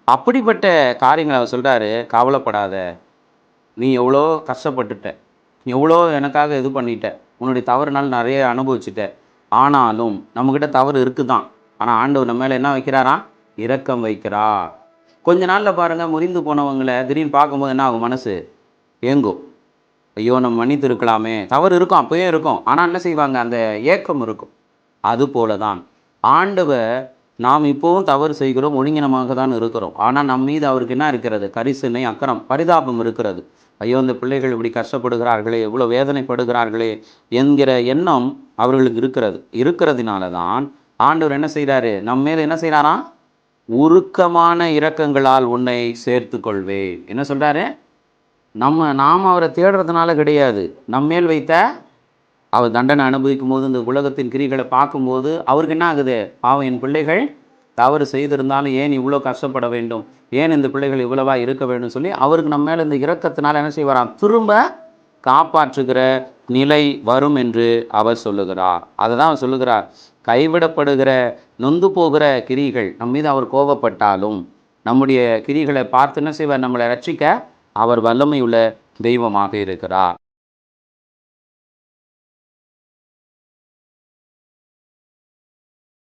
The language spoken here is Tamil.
அப்படிப்பட்ட காரியங்கள அவர் சொல்றாரு, "கவலைப்படாத. நீ எவ்வளோ கஷ்டப்பட்டுட்ட. எவ்வளோ எனக்காக இது பண்ணிட்ட. உன்னுடைய தவறுனால நெறைய அனுபவிச்சுட்ட. ஆனாலும் நம்மகிட்ட தவறு இருக்கு தான். ஆனா ஆண்டவர் நம்ம மேல என்ன வைக்கிறாராம்? இரக்கம் வைக்கிறார்." கொஞ்ச நாள்ல பாருங்க முறிந்து போனவங்கள திடீர்னு பார்க்கும்போது என்ன ஆகும் மனசு? ஏங்கும். ஐயோ! நம்ம மன்னித்திருக்கலாமே! தவறு இருக்கும், அப்பயும் இருக்கும். ஆனா என்ன செய்வாங்க? அந்த ஏக்கம் இருக்கும். அதுபோல தான் ஆண்டவர் நாம் இப்பவும் தவறு செய்கிறோம், ஒழுங்கீனமாக தான் இருக்கிறோம். ஆனா நம் மீது அவருக்கு என்ன இருக்கிறது? கரிசனை, அக்கறம், பரிதாபம் இருக்கிறது. ஐயோ! இந்த பிள்ளைகள் இப்படி கஷ்டப்படுகிறார்களே! இவ்வளோ வேதனைப்படுகிறார்களே! என்கிற எண்ணம் அவர்களுக்கு இருக்கிறது. இருக்கிறதுனால தான் ஆண்டவர் என்ன செய்றாரு? நம்ம மேல என்ன செய்றாராம்? உருக்கமான இரக்கங்களால் உன்னை சேர்த்துக் கொள்வேன். என்ன சொல்றாரு? நாம அவர தேடுறதுனால கிடையாது. நம்மேல் வைத்த அவர் தண்டனை அனுபவிக்கும்போது, இந்த உலகத்தின் கிரியைகள பார்க்கும்போது, அவருக்கு என்ன ஆகுது? பாவம் என் பிள்ளைகள் தவறு செய்திருந்தாலும் ஏன் இவ்வளோ கஷ்டப்பட வேண்டும்? ஏன் இந்த பிள்ளைகள் இவ்வளவா இருக்க வேண்டும் சொல்லி, அவருக்கு நம்ம மேல இந்த இரக்கத்தினால என்ன செய்வாராம்? திரும்ப காப்பாற்றுகிற நிலை வரும் என்று அவர் சொல்லுகிறார். அததான் அவர் சொல்லுகிறார். கைவிடப்படுகிற, நொந்து போகிற கிரியைகள் நம் மீது அவர் கோபப்பட்டாலும், நம்முடைய கிரியைகளை பார்த்து என்ன செய்வார்? நம்மளை ரட்சிக்க அவர் வல்லமையுள்ள தெய்வமாக இருக்கிறார்.